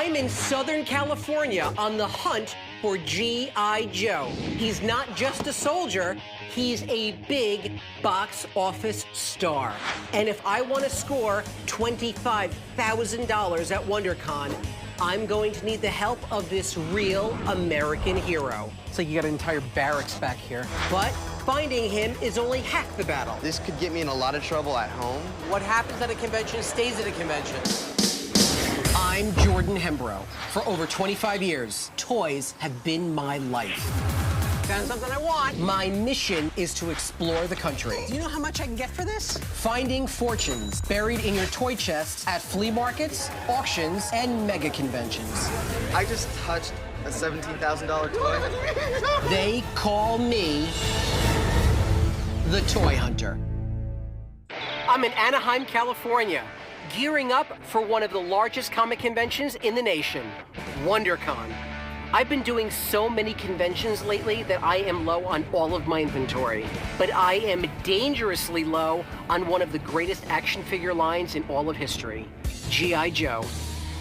I'm in Southern California on the hunt for G.I. Joe. He's not just a soldier, he's a big box office star. And if I want to score $25,000 at WonderCon, I'm going to need the help of this real American hero. It's like you got an entire barracks back here. But finding him is only half the battle. This could get me in a lot of trouble at home. What happens at a convention stays at a convention. I'm Jordan Hembrow. For over 25 years, toys have been my life. Found something I want. My mission is to explore the country. Do you know how much I can get for this? Finding fortunes buried in your toy chests at flea markets, auctions, and mega conventions. I just touched a $17,000 toy. They call me the Toy Hunter. I'm in Anaheim, California, gearing up for one of the largest comic conventions in the nation, WonderCon. I've been doing so many conventions lately that I am low on all of my inventory, but I am dangerously low on one of the greatest action figure lines in all of history, G.I. Joe.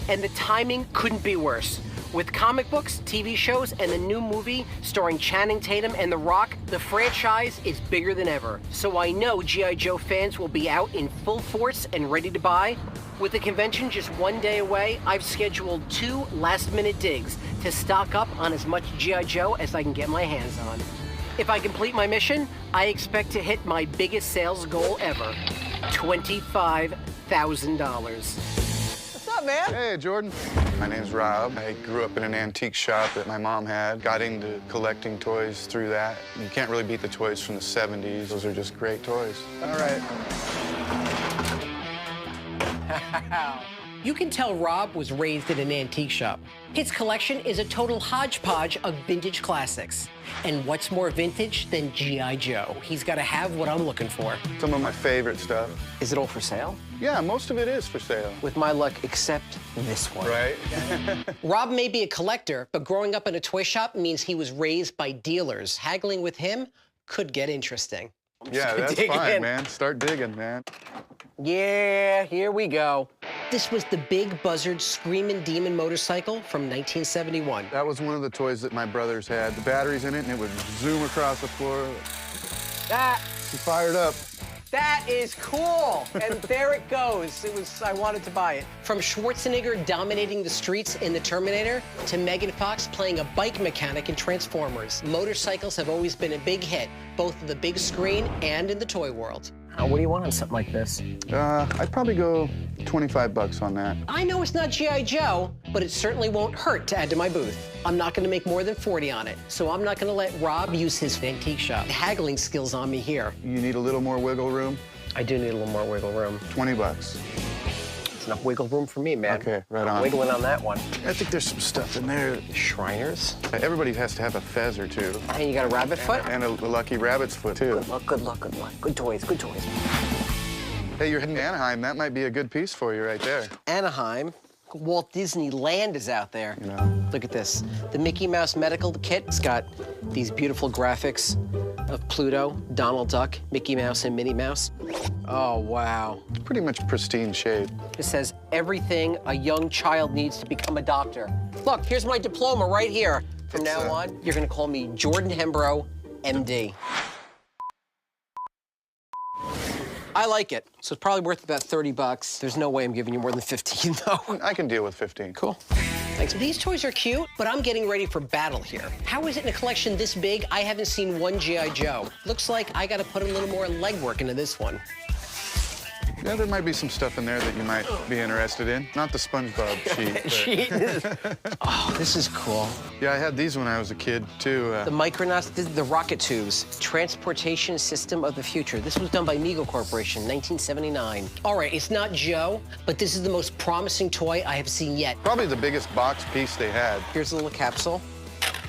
And the timing couldn't be worse. With comic books, TV shows, and the new movie starring Channing Tatum and The Rock, the franchise is bigger than ever. So I know G.I. Joe fans will be out in full force and ready to buy. With the convention just one day away, I've scheduled 2 last-minute digs to stock up on as much G.I. Joe as I can get my hands on. If I complete my mission, I expect to hit my biggest sales goal ever, $25,000. Man. Hey, Jordan. My name's Rob. I grew up in an antique shop that my mom had. Got into collecting toys through that. You can't really beat the toys from the 70s. Those are just great toys. All right. You can tell Rob was raised in an antique shop. His collection is a total hodgepodge of vintage classics. And what's more vintage than G.I. Joe? He's got to have what I'm looking for. Some of my favorite stuff. Is it all for sale? Yeah, most of it is for sale. With my luck, except this one. Right? Rob may be a collector, but growing up in a toy shop means he was raised by dealers. Haggling with him could get interesting. Yeah, that's fine, man. Start digging, man. Yeah, here we go. This was the Big Buzzard Screamin' Demon motorcycle from 1971. That was one of the toys that my brothers had. The batteries in it, and it would zoom across the floor. He fired up. That is cool. And there it goes. I wanted to buy it. From Schwarzenegger dominating the streets in The Terminator to Megan Fox playing a bike mechanic in Transformers, motorcycles have always been a big hit, both on the big screen and in the toy world. What do you want on something like this? I'd probably go $25 on that. I know it's not G.I. Joe, but it certainly won't hurt to add to my booth. I'm not going to make more than 40 on it, so I'm not going to let Rob use his antique shop. Haggling skills on me here. You need a little more wiggle room? I do need a little more wiggle room. $20. It's enough wiggle room for me, man. Okay, right on. I'm wiggling on that one. I think there's some stuff in there. Shriners? Everybody has to have a fez or two. And you got a rabbit foot? And a lucky rabbit's foot, too. Good luck, good luck, good luck. Good toys, good toys. Hey, you're heading to Anaheim. That might be a good piece for you right there. Anaheim? Walt Disney Land is out there. You know. Look at this. The Mickey Mouse medical kit. It's got these beautiful graphics of Pluto, Donald Duck, Mickey Mouse, and Minnie Mouse. Oh, wow. It's pretty much pristine shape. It says everything a young child needs to become a doctor. Look, here's my diploma right here. From now on, you're gonna call me Jordan Hembrow, MD. I like it, so it's probably worth about $30. There's no way I'm giving you more than 15, though. I can deal with 15. Cool. Thanks. These toys are cute, but I'm getting ready for battle here. How is it in a collection this big, I haven't seen one G.I. Joe? Looks like I gotta put a little more legwork into this one. Yeah, there might be some stuff in there that you might be interested in. Not the SpongeBob sheet. Oh, this is cool. Yeah, I had these when I was a kid, too. The Micronauts, the rocket tubes. Transportation System of the Future. This was done by Mego Corporation, 1979. All right, it's not Joe, but this is the most promising toy I have seen yet. Probably the biggest box piece they had. Here's a little capsule.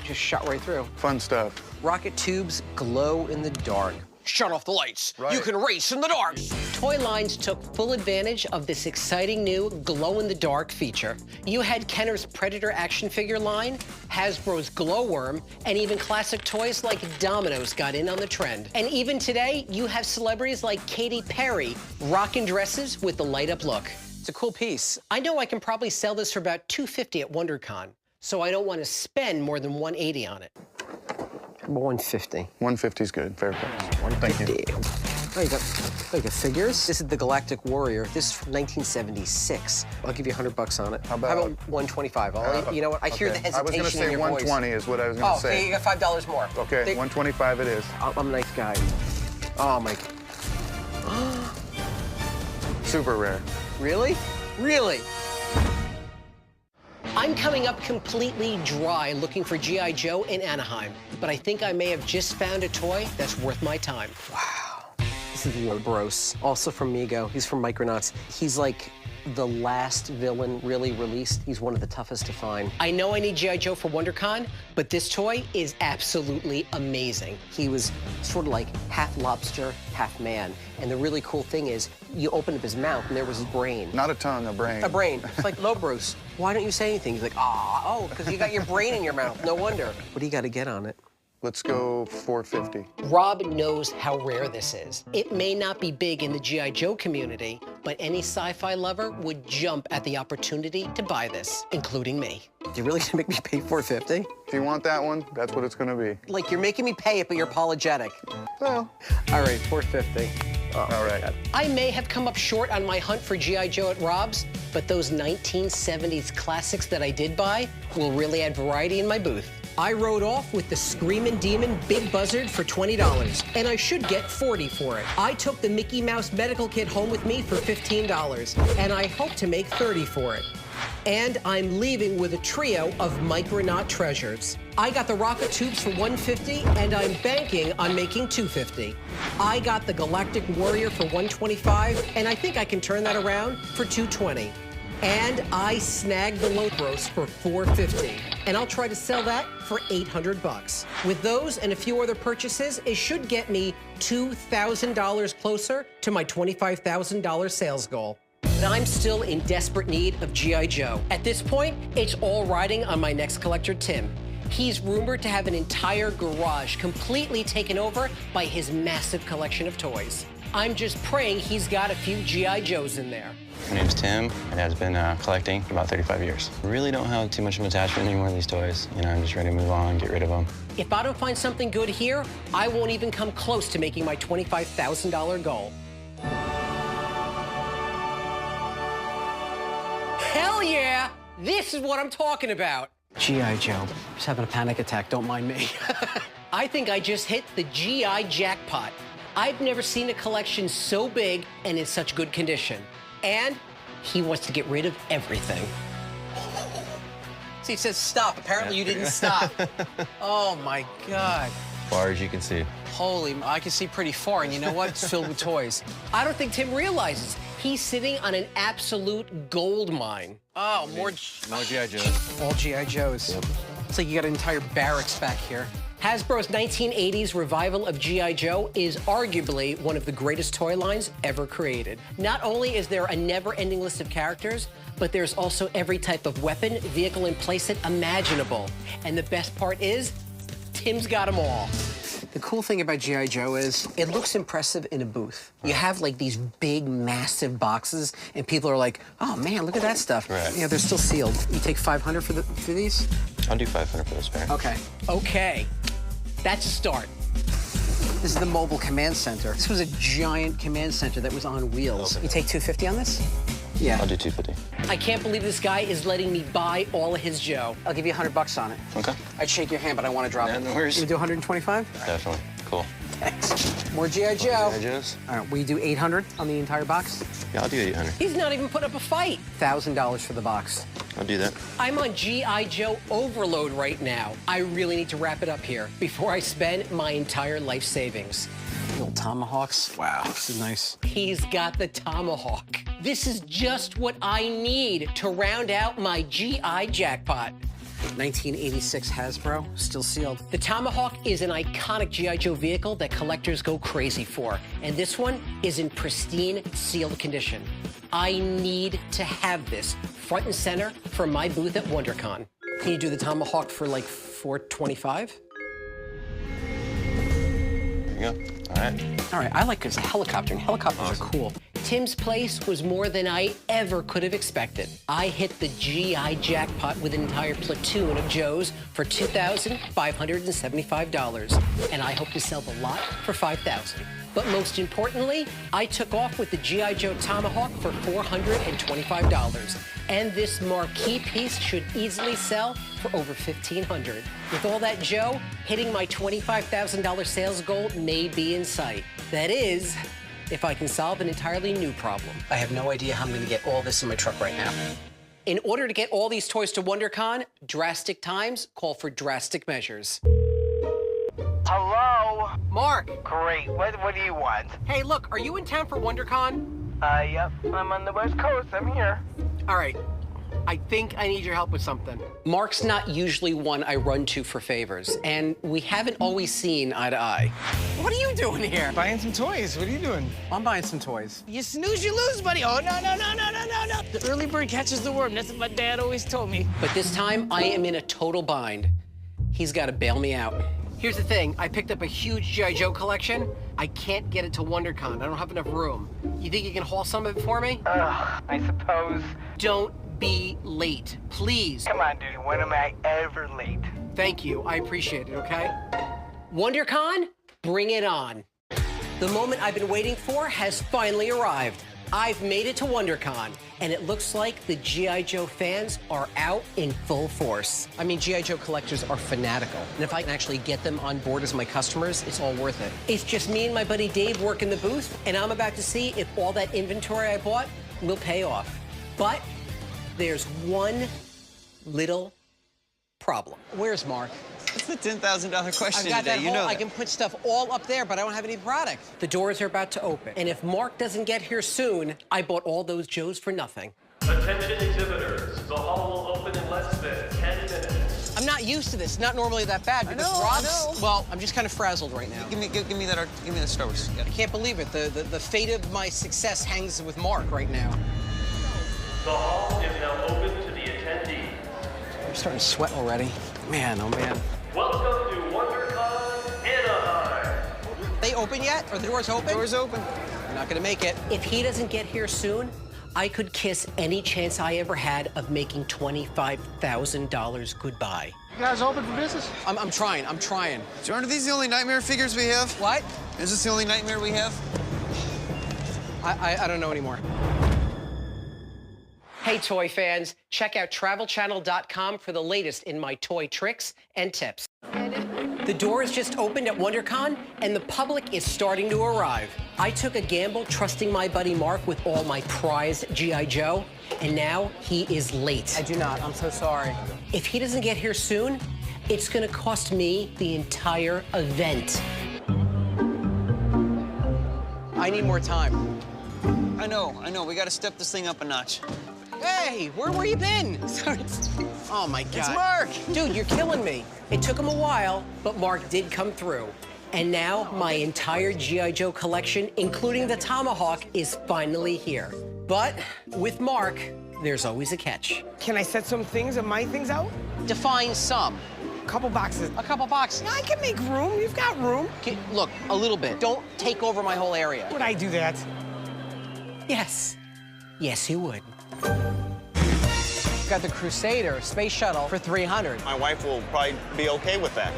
Just shot right through. Fun stuff. Rocket tubes glow in the dark. Shut off the lights. Right. You can race in the dark. Toy lines took full advantage of this exciting new glow-in-the-dark feature. You had Kenner's Predator action figure line, Hasbro's Glowworm, and even classic toys like Domino's got in on the trend. And even today, you have celebrities like Katy Perry rocking dresses with the light-up look. It's a cool piece. I know I can probably sell this for about $250 at WonderCon, so I don't want to spend more than $180 on it. 150. 150 is good. Fair price. 150. Thank you. Oh, you got figures. This is the Galactic Warrior. This is from 1976. I'll give you $100 on it. How about 125? You know what? I hear the hesitation I was going to say in your 120 voice. is what I was going to say. Okay, you got $5 more. Okay, 125 it is. I'm a nice guy. Oh my. Super rare. Really? Really? I'm coming up completely dry looking for G.I. Joe in Anaheim, but I think I may have just found a toy that's worth my time. Wow. This is Lobros, also from Mego. He's from Micronauts. He's like the last villain really released. He's one of the toughest to find. I know I need G.I. Joe for WonderCon, but this toy is absolutely amazing. He was sort of like half lobster, half man. And the really cool thing is, you open up his mouth and there was his brain. Not a tongue, a brain. A brain. It's like, Lobros, why don't you say anything? He's like, because you got your brain in your mouth. No wonder. What do you got to get on it? Let's go 450. Rob knows how rare this is. It may not be big in the G.I. Joe community, but any sci-fi lover would jump at the opportunity to buy this, including me. You really gonna make me pay $450? If you want that one, that's what it's going to be. Like, you're making me pay it, but you're apologetic. Well. All right, $450. All right. I may have come up short on my hunt for G.I. Joe at Rob's, but those 1970s classics that I did buy will really add variety in my booth. I rode off with the Screamin' Demon Big Buzzard for $20, and I should get $40 for it. I took the Mickey Mouse medical kit home with me for $15, and I hope to make $30 for it. And I'm leaving with a trio of Micronaut treasures. I got the rocket tubes for $150, and I'm banking on making $250. I got the Galactic Warrior for $125, and I think I can turn that around for $220. And I snagged the Lobros for $450, and I'll try to sell that for $800. With those and a few other purchases, it should get me $2,000 closer to my $25,000 sales goal. But I'm still in desperate need of G.I. Joe. At this point, it's all riding on my next collector, Tim. He's rumored to have an entire garage completely taken over by his massive collection of toys. I'm just praying he's got a few G.I. Joes in there. My name's Tim. My dad's been collecting for about 35 years. Really don't have too much of an attachment anymore to these toys. You know, I'm just ready to move on, get rid of them. If I don't find something good here, I won't even come close to making my $25,000 goal. Hell yeah! This is what I'm talking about. G.I. Joe. Just having a panic attack, don't mind me. I think I just hit the G.I. jackpot. I've never seen a collection so big and in such good condition. And he wants to get rid of everything. See, it says stop. Apparently you didn't stop. Oh, my God. Far as you can see. Holy, I can see pretty far, and you know what? It's filled with toys. I don't think Tim realizes he's sitting on an absolute gold mine. Oh, more G.I. Joes. All G.I. Joes. Yep. It's like you got an entire barracks back here. Hasbro's 1980s revival of G.I. Joe is arguably one of the greatest toy lines ever created. Not only is there a never-ending list of characters, but there's also every type of weapon, vehicle, and playset imaginable. And the best part is, Tim's got them all. The cool thing about G.I. Joe is it looks impressive in a booth. You have like these big, massive boxes, and people are like, "Oh man, look at that stuff!" Right. You know, they're still sealed. You take $500 for these? I'll do $500 for this pair. Okay. Okay. That's a start. This is the mobile command center. This was a giant command center that was on wheels. Okay. You take $250 on this? Yeah. I'll do $250. I can't believe this guy is letting me buy all of his Joe. I'll give you $100 on it. Okay. I'd shake your hand, but I want to drop it. No worries. You do 125? Definitely. Cool. Thanks. More G.I. Joe. G.I. Joes? All right, will you do 800 on the entire box? Yeah, I'll do 800. He's not even put up a fight. $1,000 for the box. I'll do that. I'm on G.I. Joe overload right now. I really need to wrap it up here before I spend my entire life savings. Little tomahawks. Wow, this is nice. He's got the tomahawk. This is just what I need to round out my G.I. jackpot. 1986 Hasbro, still sealed. The Tomahawk is an iconic G.I. Joe vehicle that collectors go crazy for. And this one is in pristine, sealed condition. I need to have this front and center for my booth at WonderCon. Can you do the Tomahawk for like $425? There you go. All right. All right, I like it as a helicopter, and helicopters are cool. Tim's place was more than I ever could have expected. I hit the GI jackpot with an entire platoon of Joes for $2,575, and I hope to sell the lot for $5,000. But most importantly, I took off with the G.I. Joe Tomahawk for $425. And this marquee piece should easily sell for over $1,500. With all that Joe, hitting my $25,000 sales goal may be in sight. That is, if I can solve an entirely new problem. I have no idea how I'm gonna get all this in my truck right now. In order to get all these toys to WonderCon, drastic times call for drastic measures. Hello? Mark! Great. What do you want? Hey, look, are you in town for WonderCon? Yep. I'm on the West Coast. I'm here. All right. I think I need your help with something. Mark's not usually one I run to for favors, and we haven't always seen eye to eye. What are you doing here? Buying some toys. What are you doing? I'm buying some toys. You snooze, you lose, buddy. Oh, no. The early bird catches the worm. That's what my dad always told me. But this time, I am in a total bind. He's got to bail me out. Here's the thing. I picked up a huge G.I. Joe collection. I can't get it to WonderCon. I don't have enough room. You think you can haul some of it for me? I suppose. Don't be late, please. Come on, dude. When am I ever late? Thank you. I appreciate it, okay? WonderCon, bring it on. The moment I've been waiting for has finally arrived. I've made it to WonderCon, and it looks like the G.I. Joe fans are out in full force. I mean, G.I. Joe collectors are fanatical, and if I can actually get them on board as my customers, it's all worth it. It's just me and my buddy Dave working the booth, and I'm about to see if all that inventory I bought will pay off. But there's one little problem. Where's Mark? It's the $10,000 question I've got today. that You know I that. can put stuff all up there, but I don't have any product. The doors are about to open. And if Mark doesn't get here soon, I bought all those Joes for nothing. Attention exhibitors, the hall will open in less than 10 minutes. I'm not used to this. Not normally that bad because I know. Well, I'm just kind of frazzled right now. Give me the Star Wars. Yeah. I can't believe it. The fate of my success hangs with Mark right now. The hall is now open to the attendees. I'm starting to sweat already. Man, oh man. Welcome to WonderCon Anaheim. They open yet? Are the doors open? Doors open. I'm not gonna make it. If he doesn't get here soon, I could kiss any chance I ever had of making $25,000 goodbye. You guys open for business? I'm trying. So aren't these the only nightmare figures we have? What? Is this the only nightmare we have? I don't know anymore. Hey, toy fans, check out travelchannel.com for the latest in my toy tricks and tips. The doors just opened at WonderCon, and the public is starting to arrive. I took a gamble trusting my buddy Mark with all my prized G.I. Joe, and now he is late. I do not. I'm so sorry. If he doesn't get here soon, it's gonna cost me the entire event. I need more time. I know. We gotta step this thing up a notch. Hey, where you been? Oh, my God. It's Mark! Dude, you're killing me. It took him a while, but Mark did come through. And now my entire G.I. Joe collection, including the Tomahawk, is finally here. But with Mark, there's always a catch. Can I set some things of my things out? Define some. A couple boxes. A couple boxes. I can make room. You've got room. Okay, look, a little bit. Don't take over my whole area. Would I do that? Yes. Yes, you would. Got the Crusader space shuttle for $300. My wife will probably be okay with that.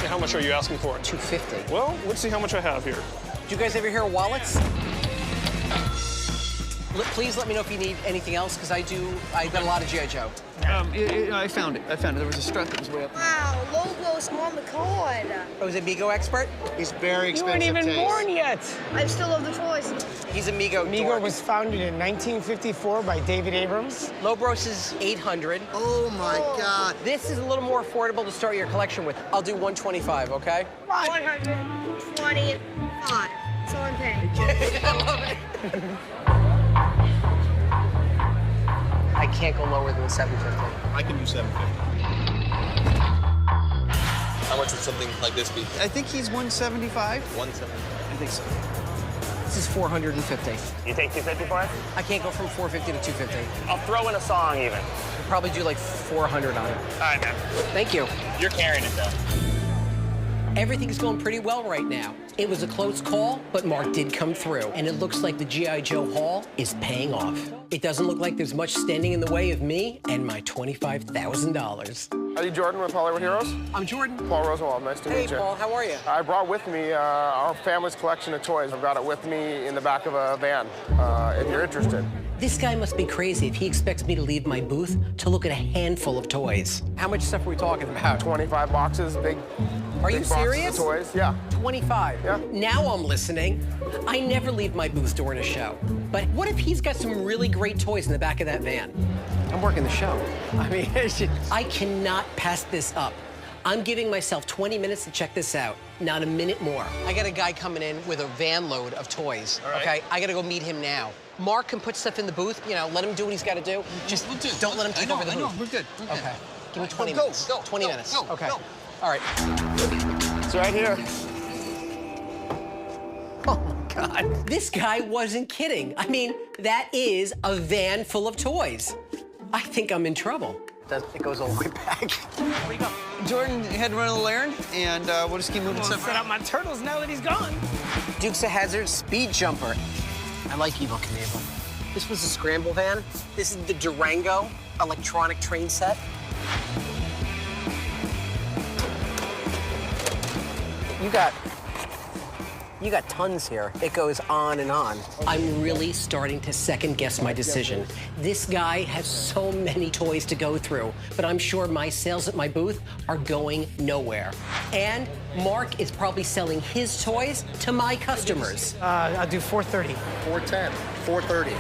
How much are you asking for it? $250. Well, let's see how much I have here. Do you guys ever hear of wallets? Please let me know if you need anything else, because I've got a lot of G.I. Joe. I found it. There was a strut that was way up. Wow, Lobo's on the card. Oh, he's a Migo expert? He's very You expensive. weren't even taste. born yet. I still love the toys. He's a Migo Migo dork. was founded in 1954 by David Abrams. Lobros is $800. Oh my God. This is a little more affordable to start your collection with. I'll do $125, okay? 125. That's all I'm paying. I love it. I can't go lower than $750. I can do 750. How much would something like this be? I think he's 175. 170. I think so. This is $450. You take 250 for it? I can't go from $450 to $250. I'll throw in a song even. I'll probably do like $400 on it. All right, man. Thank you. You're carrying it though. Everything's going pretty well right now. It was a close call, but Mark did come through, and it looks like the G.I. Joe haul is paying off. It doesn't look like there's much standing in the way of me and my $25,000. Are you Jordan with Hollywood Heroes? I'm Jordan. Paul Rosenwald, nice to meet you. Hey, Paul, how are you? I brought with me our family's collection of toys. I've got it with me in the back of a van, if you're interested. This guy must be crazy if he expects me to leave my booth to look at a handful of toys. How much stuff are we talking about? 25 boxes, big. Are you serious? Of toys, yeah. 25? Yeah. Now I'm listening. I never leave my booth during a show. But what if he's got some really great toys in the back of that van? I'm working the show. I mean, I cannot pass this up. I'm giving myself 20 minutes to check this out, not a minute more. I got a guy coming in with a van load of toys, okay? I gotta go meet him now. Mark can put stuff in the booth, you know, let him do what he's gotta do. Just don't let him take over the booth. We're good. Okay. Give me 20 minutes. 20 minutes. Okay. All right. It's right here. Oh, my God. This guy wasn't kidding. I mean, that is a van full of toys. I think I'm in trouble. It goes all the way back. Where we go? Jordan had to run a little errand, and we'll just keep moving I'm stuff set up my turtles now that he's gone. Dukes of Hazzard speed jumper. I like Evel Knievel. This was a scramble van. This is the Durango electronic train set. You got tons here. It goes on and on. I'm really starting to second guess my decision. This guy has so many toys to go through, but I'm sure my sales at my booth are going nowhere. And Mark is probably selling his toys to my customers. I'll do 430. 410, 430.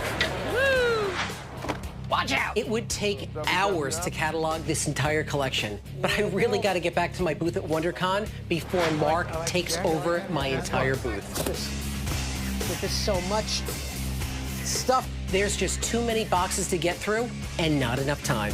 Watch out! It would take hours to catalog this entire collection, but I really got to get back to my booth at WonderCon before Mark takes over my entire booth. There's so much stuff. There's just too many boxes to get through and not enough time.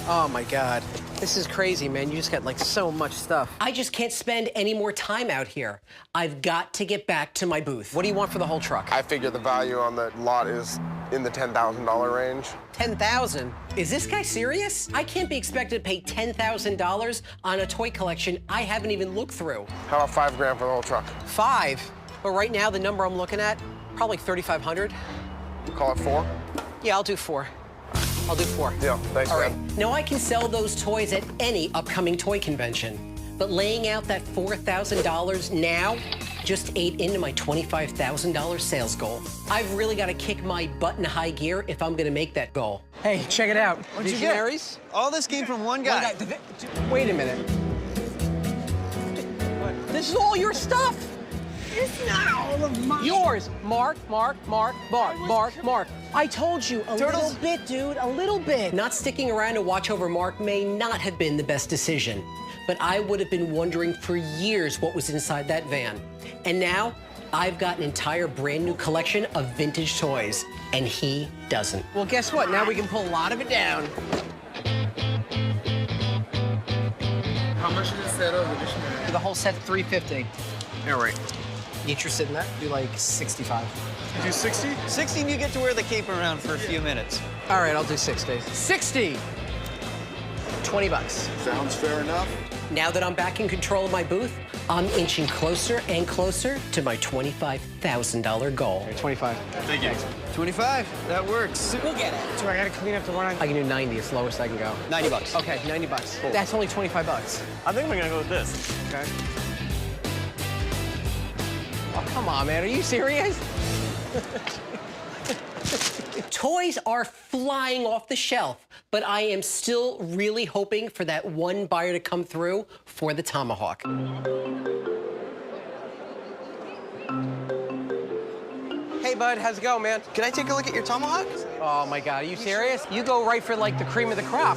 Oh my God. This is crazy, man. You just got like so much stuff. I just can't spend any more time out here. I've got to get back to my booth. What do you want for the whole truck? I figure the value on the lot is in the $10,000 range. 10,000? Is this guy serious? I can't be expected to pay $10,000 on a toy collection I haven't even looked through. How about $5 grand for the whole truck? 5? But right now, the number I'm looking at, probably 3,500. Call it 4? Yeah, I'll do 4. I'll do 4. Yeah, thanks, All right. man. Now, I can sell those toys at any upcoming toy convention, but laying out that $4,000 now just ate into my $25,000 sales goal. I've really got to kick my butt in high gear if I'm going to make that goal. Hey, check it out. What'd you get? All this came from one guy. Wait a minute. This is all your stuff. It's not all of mine. Yours. Mark. I told you, a little bit, dude, a little bit. Not sticking around to watch over Mark may not have been the best decision, but I would have been wondering for years what was inside that van. And now, I've got an entire brand new collection of vintage toys, and he doesn't. Well, guess what? Now we can pull a lot of it down. How much is the set of additional? The whole set, $350. All right. You interested in that? Do like 65. You do 60? 60 and you get to wear the cape around for a few minutes. All right, I'll do 60. 60! 20 bucks. Sounds fair enough. Now that I'm back in control of my booth, I'm inching closer and closer to my $25,000 goal. 25. Thank you. 25, that works. We'll get it. So I gotta clean up the one I can do 90, it's the lowest I can go. 90 bucks. Okay, 90 bucks. Cool. That's only 25 bucks. I think we're gonna go with this. Okay. Oh, come on, man, are you serious? Toys are flying off the shelf, but I am still really hoping for that one buyer to come through for the Tomahawk. Hey, bud, how's it going, man? Can I take a look at your Tomahawk? Oh, my God, are you serious? You go right for, like, the cream of the crop.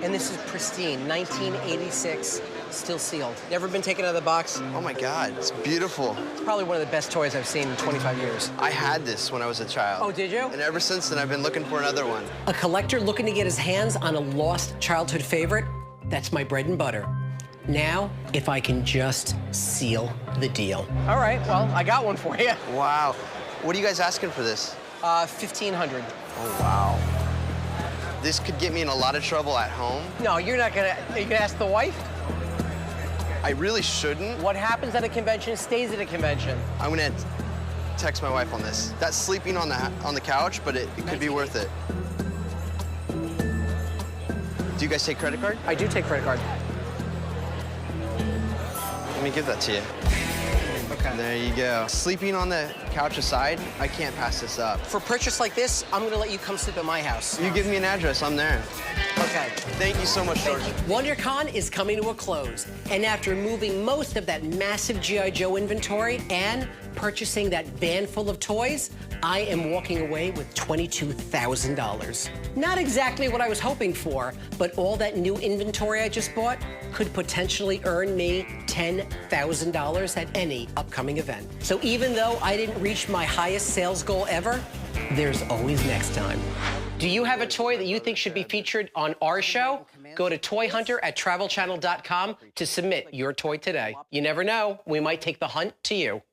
And this is pristine, 1986, still sealed. Never been taken out of the box. Oh my God, it's beautiful. It's probably one of the best toys I've seen in 25 years. I had this when I was a child. Oh, did you? And ever since then, I've been looking for another one. A collector looking to get his hands on a lost childhood favorite, that's my bread and butter. Now, if I can just seal the deal. All right, well, I got one for you. Wow. What are you guys asking for this? 1,500. Oh, wow. This could get me in a lot of trouble at home. No, you're not gonna. Are you gonna ask the wife? I really shouldn't. What happens at a convention stays at a convention. I'm gonna text my wife on this. That's sleeping on the couch, but it could be worth it. Do you guys take credit card? I do take credit card. Let me give that to you. Okay. There you go. Sleeping on the couch aside, I can't pass this up. For a purchase like this, I'm gonna let you come sleep at my house. You give me an address, I'm there. Okay. Thank you so much, George. WonderCon is coming to a close, and after moving most of that massive G.I. Joe inventory and purchasing that van full of toys, I am walking away with $22,000. Not exactly what I was hoping for, but all that new inventory I just bought could potentially earn me $10,000 at any upcoming event. So even though I didn't reach my highest sales goal ever, there's always next time. Do you have a toy that you think should be featured on our show? Go to toyhunter@travelchannel.com to submit your toy today. You never know, we might take the hunt to you.